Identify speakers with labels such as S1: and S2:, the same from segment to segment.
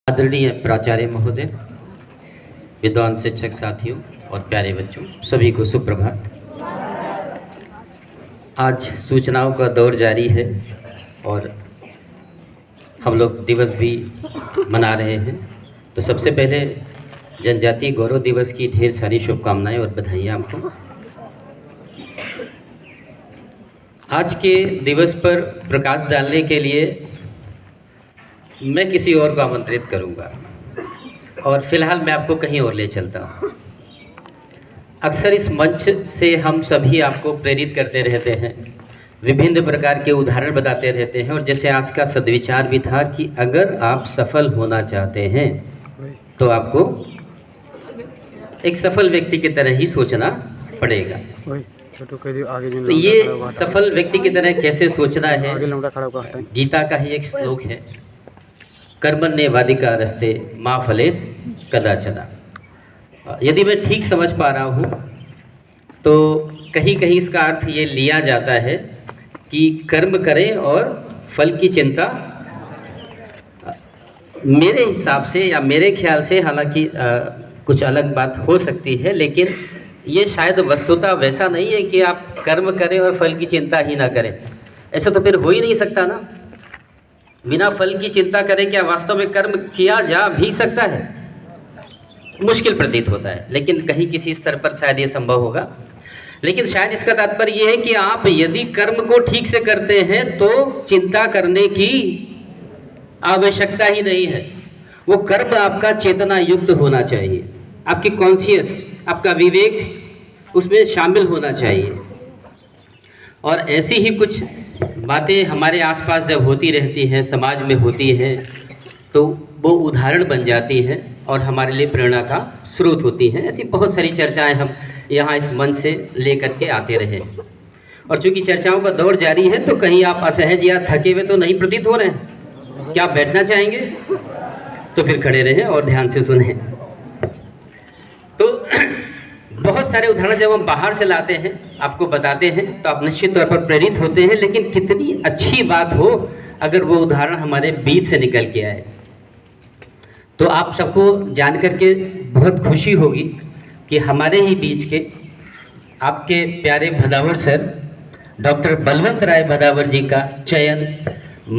S1: आदरणीय प्राचार्य महोदय, विद्वान शिक्षक साथियों और प्यारे बच्चों, सभी को सुप्रभात। आज सूचनाओं का दौर जारी है और हम लोग दिवस भी मना रहे हैं। तो सबसे पहले जनजातीय गौरव दिवस की ढेर सारी शुभकामनाएं और बधाइयाँ आपको। आज के दिवस पर प्रकाश डालने के लिए मैं किसी और को आमंत्रित करूंगा और फिलहाल मैं आपको कहीं और ले चलता हूँ। अक्सर इस मंच से हम सभी आपको प्रेरित करते रहते हैं, विभिन्न प्रकार के उदाहरण बताते रहते हैं। और जैसे आज का सद्विचार भी था कि अगर आप सफल होना चाहते हैं तो आपको एक सफल व्यक्ति की तरह ही सोचना पड़ेगा। तो ये सफल व्यक्ति की तरह कैसे सोचना है, गीता का ही एक श्लोक है, कर्मण्येवाधिकार रस्ते मा फलेश कदाचन। यदि मैं ठीक समझ पा रहा हूँ तो कहीं कहीं इसका अर्थ ये लिया जाता है कि कर्म करें और फल की चिंता। मेरे हिसाब से या मेरे ख्याल से, हालांकि कुछ अलग बात हो सकती है, लेकिन ये शायद वस्तुतः वैसा नहीं है कि आप कर्म करें और फल की चिंता ही ना करें। ऐसा तो फिर हो ही नहीं सकता ना। बिना फल की चिंता करें क्या वास्तव में कर्म किया जा भी सकता है? मुश्किल प्रतीत होता है, लेकिन कहीं किसी स्तर पर शायद ये संभव होगा। लेकिन शायद इसका तात्पर्य ये है कि आप यदि कर्म को ठीक से करते हैं तो चिंता करने की आवश्यकता ही नहीं है। वो कर्म आपका चेतना युक्त होना चाहिए, आपकी कॉन्शियस, आपका विवेक उसमें शामिल होना चाहिए। और ऐसी ही कुछ बातें हमारे आसपास जब होती रहती हैं, समाज में होती हैं, तो वो उदाहरण बन जाती हैं और हमारे लिए प्रेरणा का स्रोत होती हैं। ऐसी बहुत सारी चर्चाएं हम यहाँ इस मंच से लेकर के आते रहे। और चूँकि चर्चाओं का दौर जारी है तो कहीं आप असहज या थके हुए तो नहीं प्रतीत हो रहे हैं? क्या आप बैठना चाहेंगे? तो फिर खड़े रहें और ध्यान से सुनें। तो बहुत सारे उदाहरण जब हम बाहर से लाते हैं, आपको बताते हैं, तो आप निश्चित तौर पर प्रेरित होते हैं। लेकिन कितनी अच्छी बात हो अगर वो उदाहरण हमारे बीच से निकल के आए। तो आप सबको जान करके बहुत खुशी होगी कि हमारे ही बीच के आपके प्यारे भदावर सर डॉक्टर बलवंत राय भदावर जी का चयन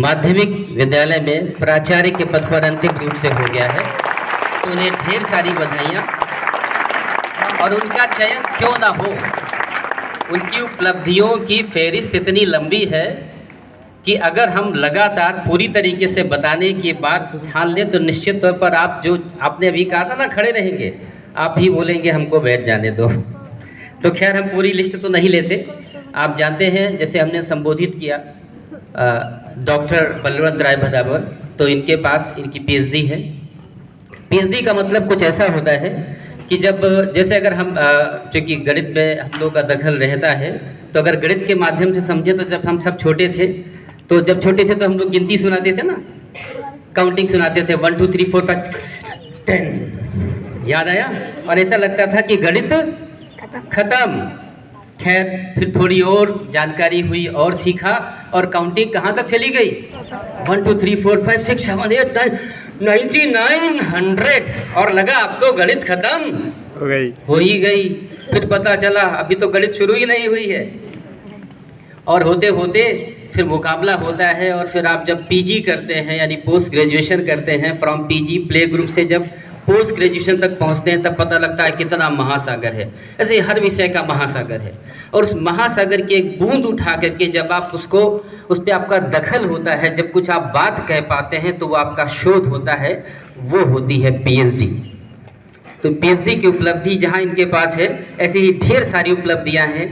S1: माध्यमिक विद्यालय में प्राचार्य के पद पर अंतिम रूप से हो गया है। तो उन्हें ढेर सारी बधाइयाँ। और उनका चयन क्यों ना हो, उनकी उपलब्धियों की फहरिस्त इतनी लंबी है कि अगर हम लगातार पूरी तरीके से बताने की बात ठान लें तो निश्चित तौर पर आप जो आपने अभी कहा था ना, खड़े रहेंगे, आप ही बोलेंगे हमको बैठ जाने दो। तो खैर हम पूरी लिस्ट तो नहीं लेते। आप जानते हैं जैसे हमने संबोधित किया डॉक्टर बलवंत राय भदावर, तो इनके पास इनकी पीएचडी है। पीएचडी का मतलब कुछ ऐसा होता है कि जब जैसे अगर हम चूँकि गणित में हम लोग का दखल रहता है, तो अगर गणित के माध्यम से समझे तो जब हम सब छोटे थे तो हम लोग गिनती सुनाते थे ना, काउंटिंग सुनाते थे, 1 2 3 4 5 10। याद आया? और ऐसा लगता था कि गणित खत्म। खैर फिर थोड़ी और जानकारी हुई और सीखा, और काउंटिंग कहाँ तक चली गई? 1 2 3 4 5 6 7 8 9 99 100। और लगा अब तो गणित खत्म हो ही गई। फिर पता चला अभी तो गणित शुरू ही नहीं हुई है। और होते होते फिर मुकाबला होता है, और फिर आप जब पीजी करते हैं यानी पोस्ट ग्रेजुएशन करते हैं, फ्रॉम पीजी प्ले ग्रुप से जब पोस्ट ग्रेजुएशन तक पहुंचते हैं तब पता लगता है कितना महासागर है। ऐसे हर विषय का महासागर है, और उस महासागर की एक बूंद उठा करके जब आप उसको, उस पर आपका दखल होता है, जब कुछ आप बात कह पाते हैं तो वो आपका शोध होता है, वो होती है पीएचडी। तो पीएचडी की उपलब्धि जहाँ इनके पास है, ऐसी ही ढेर सारी उपलब्धियाँ हैं।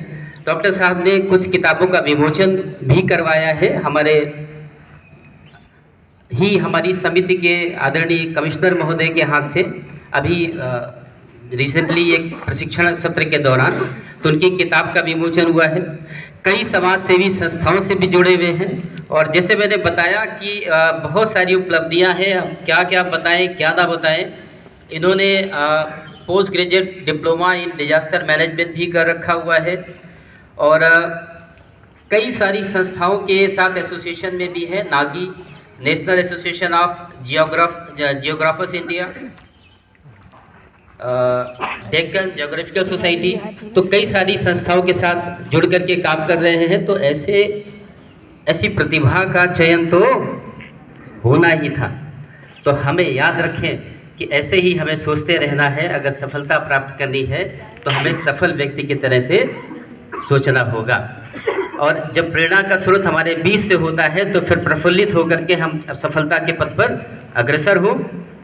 S1: डॉक्टर साहब ने कुछ किताबों का विमोचन भी करवाया है। हमारी समिति के आदरणीय कमिश्नर महोदय के हाथ से अभी रिसेंटली एक प्रशिक्षण सत्र के दौरान तो उनकी किताब का विमोचन हुआ है। कई समाज सेवी संस्थाओं से भी जुड़े हुए हैं। और जैसे मैंने बताया कि बहुत सारी उपलब्धियां हैं, क्या क्या बताएं क्या ना बताएं। इन्होंने post graduate diploma in disaster management भी कर रखा हुआ है, और कई सारी संस्थाओं के साथ एसोसिएशन में भी है। National association of geographers India, Deccan geographical society, तो कई सारी संस्थाओं के साथ जुड़ करके काम कर रहे हैं। तो ऐसी प्रतिभा का चयन तो होना ही था। तो हमें याद रखें कि ऐसे ही हमें सोचते रहना है। अगर सफलता प्राप्त करनी है तो हमें सफल व्यक्ति की तरह से सोचना होगा। और जब प्रेरणा का स्रोत हमारे बीच से होता है तो फिर प्रफुल्लित होकर के हम सफलता के पथ पर अग्रसर हो।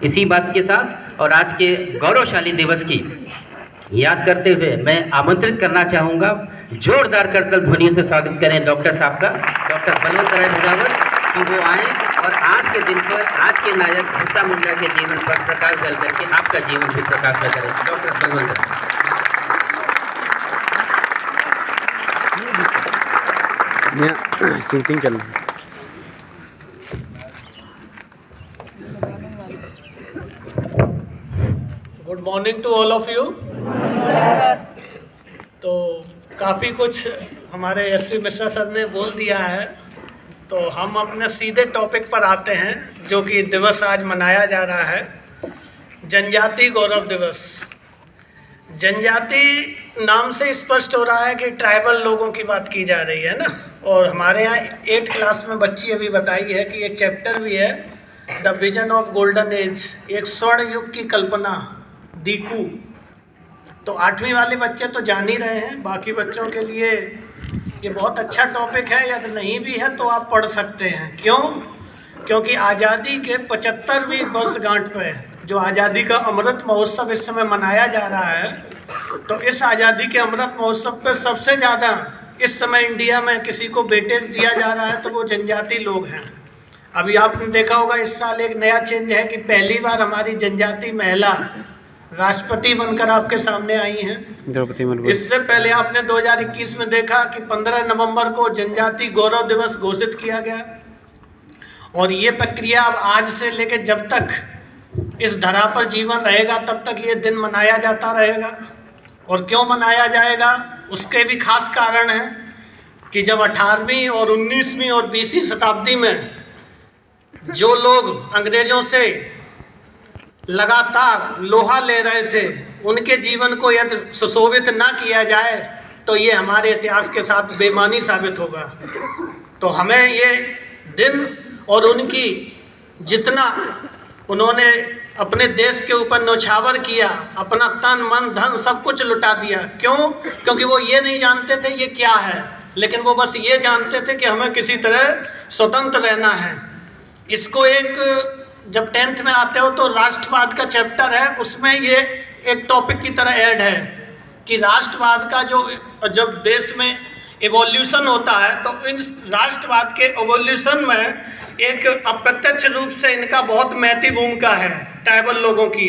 S1: इसी बात के साथ और आज के गौरवशाली दिवस की याद करते हुए मैं आमंत्रित करना चाहूँगा, जोरदार करतल ध्वनियों से स्वागत करें डॉक्टर साहब का, डॉक्टर बलवंत राय भुजावर, कि वो आएँ और आज के दिन पर आज के नायक बिरसा मुंडा के जीवन पर प्रकाश डाल करके आपका जीवन भी प्रकाश में करें। डॉक्टर बलवंत राय।
S2: शूटिंग चल रही है।
S3: Good morning to all of you. तो काफ़ी कुछ हमारे एसपी मिश्रा सर ने बोल दिया है, तो हम अपने सीधे टॉपिक पर आते हैं, जो कि दिवस आज मनाया जा रहा है, जनजाति गौरव दिवस। जनजाति नाम से स्पष्ट हो रहा है कि ट्राइबल लोगों की बात की जा रही है ना। और हमारे यहाँ 8th क्लास में बच्ची अभी बताई है कि एक चैप्टर भी है, the vision of golden age, एक स्वर्ण युग की कल्पना, दीकू। तो 8वीं वाले बच्चे तो जान ही रहे हैं, बाकी बच्चों के लिए ये बहुत अच्छा टॉपिक है। यदि नहीं भी है तो आप पढ़ सकते हैं। क्यों? क्योंकि आज़ादी के 75वीं वर्षगांठ पे जो आज़ादी का अमृत महोत्सव इस समय मनाया जा रहा है, तो इस आज़ादी के अमृत महोत्सव पर सबसे ज़्यादा इस समय इंडिया में किसी को वेटेज दिया जा रहा है तो वो जनजाति लोग हैं। अभी आपने देखा होगा इस साल एक नया चेंज है कि पहली बार हमारी जनजाति महिला राष्ट्रपति बनकर आपके सामने आई हैं।
S2: द्रौपदी मुर्मू।
S3: इससे पहले आपने 2021 में देखा कि 15 नवंबर को जनजाति गौरव दिवस घोषित किया गया। और ये प्रक्रिया अब आज से लेकर जब तक इस धरा पर जीवन रहेगा तब तक ये दिन मनाया जाता रहेगा। और क्यों मनाया जाएगा उसके भी खास कारण हैं कि जब 18वीं और 19वीं और 20वीं शताब्दी में जो लोग अंग्रेजों से लगातार लोहा ले रहे थे, उनके जीवन को यदि सुशोभित ना किया जाए तो ये हमारे इतिहास के साथ बेईमानी साबित होगा। तो हमें ये दिन और उनकी जितना उन्होंने अपने देश के ऊपर न्यौछावर किया, अपना तन मन धन सब कुछ लुटा दिया। क्यों? क्योंकि वो ये नहीं जानते थे ये क्या है, लेकिन वो बस ये जानते थे कि हमें किसी तरह स्वतंत्र रहना है। इसको एक जब 10th में आते हो तो राष्ट्रवाद का चैप्टर है, उसमें ये एक टॉपिक की तरह ऐड है कि राष्ट्रवाद का जब देश में एवोल्यूशन होता है तो इन राष्ट्रवाद के एवोल्यूशन में एक अप्रत्यक्ष रूप से इनका बहुत महती भूमिका है ट्राइबल लोगों की।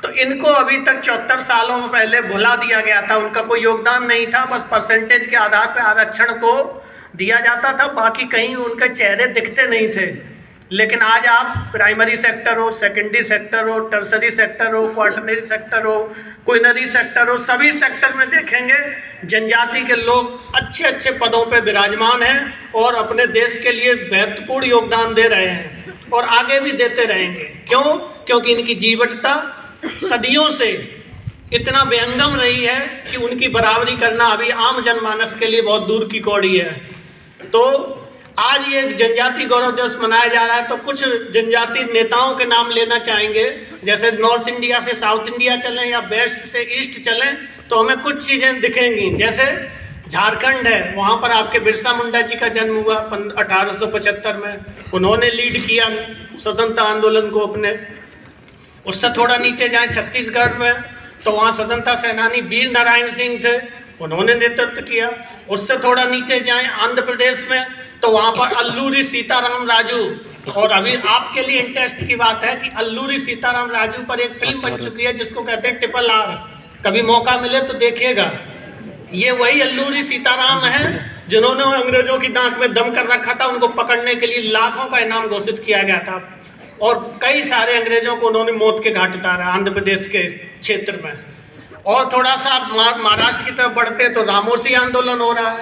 S3: तो इनको अभी तक 74 सालों में पहले भुला दिया गया था, उनका कोई योगदान नहीं था, बस परसेंटेज के आधार पर आरक्षण को दिया जाता था, बाकी कहीं उनके चेहरे दिखते नहीं थे। लेकिन आज आप प्राइमरी सेक्टर हो, सेकेंडरी सेक्टर हो, टर्सरी सेक्टर हो, क्वार्टरनरी सेक्टर हो, क्वीनरी सेक्टर हो, सभी सेक्टर में देखेंगे जनजाति के लोग अच्छे अच्छे पदों पे विराजमान हैं और अपने देश के लिए महत्वपूर्ण योगदान दे रहे हैं और आगे भी देते रहेंगे। क्यों? क्योंकि इनकी जीवटता सदियों से इतना बेहंगम रही है कि उनकी बराबरी करना अभी आम जनमानस के लिए बहुत दूर की कौड़ी है। तो आज ये जनजाति गौरव दिवस मनाया जा रहा है, तो कुछ जनजाति नेताओं के नाम लेना चाहेंगे। जैसे नॉर्थ इंडिया से साउथ इंडिया चलें या वेस्ट से ईस्ट चलें तो हमें कुछ चीज़ें दिखेंगी। जैसे झारखंड है, वहाँ पर आपके बिरसा मुंडा जी का जन्म हुआ 1875 में, उन्होंने लीड किया स्वतंत्रता आंदोलन को अपने। उससे थोड़ा नीचे जाएँ छत्तीसगढ़ में तो वहाँ स्वतंत्रता सेनानी वीर नारायण सिंह थे, उन्होंने नेतृत्व किया। उससे थोड़ा नीचे जाएँ आंध्र प्रदेश में तो वहाँ पर अल्लूरी सीताराम राजू, और अभी आपके लिए इंटरेस्ट की बात है कि अल्लूरी सीताराम राजू पर एक फिल्म बन चुकी है जिसको कहते हैं RRR, कभी मौका मिले तो देखिएगा। ये वही अल्लूरी सीताराम है जिन्होंने अंग्रेजों की नाक में दम कर रखा था, उनको पकड़ने के लिए लाखों का इनाम घोषित किया गया था और कई सारे अंग्रेजों को उन्होंने मौत के घाट उतारा आंध्र प्रदेश के क्षेत्र में। और थोड़ा सा महाराष्ट्र की तरफ बढ़ते हैं तो रामोसी आंदोलन हो रहा है,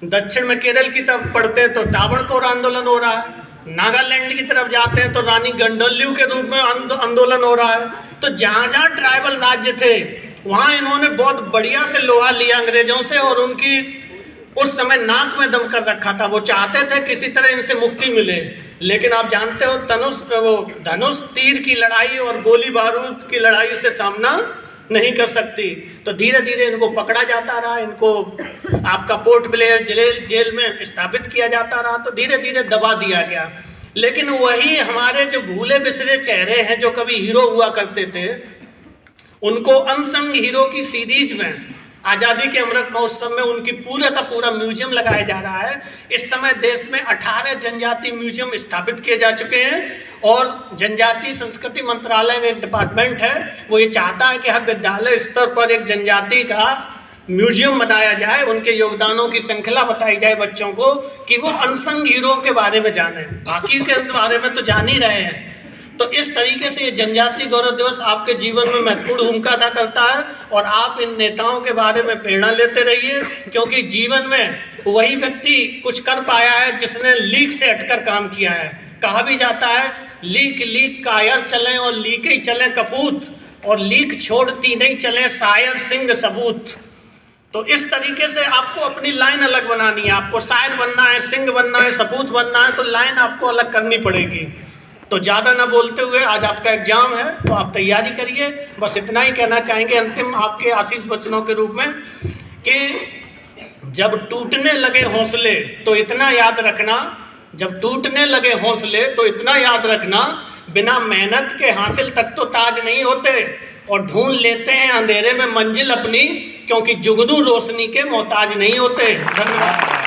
S3: दक्षिण में केरल की तरफ पढ़ते तो ताबड़तोड़ आंदोलन हो रहा है, नागालैंड की तरफ जाते हैं तो रानी गंडोलियू के रूप में आंदोलन हो रहा है। तो जहाँ जहाँ ट्राइबल राज्य थे वहाँ इन्होंने बहुत बढ़िया से लोहा लिया अंग्रेजों से, और उनकी उस समय नाक में दम कर रखा था। वो चाहते थे किसी तरह इनसे मुक्ति मिले, लेकिन आप जानते हो धनुष तीर की लड़ाई और गोली बारूद की लड़ाई से सामना नहीं कर सकती। तो धीरे धीरे इनको पकड़ा जाता रहा, इनको आपका पोर्ट ब्लेयर जेल में स्थापित किया जाता रहा, तो धीरे धीरे दबा दिया गया। लेकिन वही हमारे जो भूले बिसरे चेहरे हैं जो कभी हीरो हुआ करते थे, उनको अनसंग हीरो की सीरीज में आज़ादी के अमृत महोत्सव में उनकी पूरा का पूरा म्यूजियम लगाया जा रहा है। इस समय देश में 18 जनजाति म्यूजियम स्थापित किए जा चुके हैं, और जनजाति संस्कृति मंत्रालय एक डिपार्टमेंट है, वो ये चाहता है कि हर विद्यालय स्तर पर एक जनजाति का म्यूजियम बनाया जाए, उनके योगदानों की श्रृंखला बताई जाए बच्चों को, कि वो अनसंग हीरो के बारे में जाने, बाकी के बारे में तो जान ही रहे हैं। तो इस तरीके से ये जनजाति गौरव दिवस आपके जीवन में महत्वपूर्ण भूमिका अदा करता है, और आप इन नेताओं के बारे में प्रेरणा लेते रहिए, क्योंकि जीवन में वही व्यक्ति कुछ कर पाया है जिसने लीक से हटकर काम किया है। कहा भी जाता है लीक लीक कायर चले और लीक ही चले कपूत, और लीक छोड़ती नहीं चले शायर सिंह सबूत। तो इस तरीके से आपको अपनी लाइन अलग बनानी है, आपको शायर बनना है, सिंह बनना है, सपूत बनना है, तो लाइन आपको अलग करनी पड़ेगी। तो ज़्यादा ना बोलते हुए, आज आपका एग्जाम है तो आप तैयारी करिए। बस इतना ही कहना चाहेंगे अंतिम आपके आशीष वचनों के रूप में, कि जब टूटने लगे हौसले तो इतना याद रखना, जब टूटने लगे हौसले तो इतना याद रखना, बिना मेहनत के हासिल तक तो ताज नहीं होते, और ढूंढ लेते हैं अंधेरे में मंजिल अपनी, क्योंकि जुगनू रोशनी के मोहताज नहीं होते। धन्यवाद।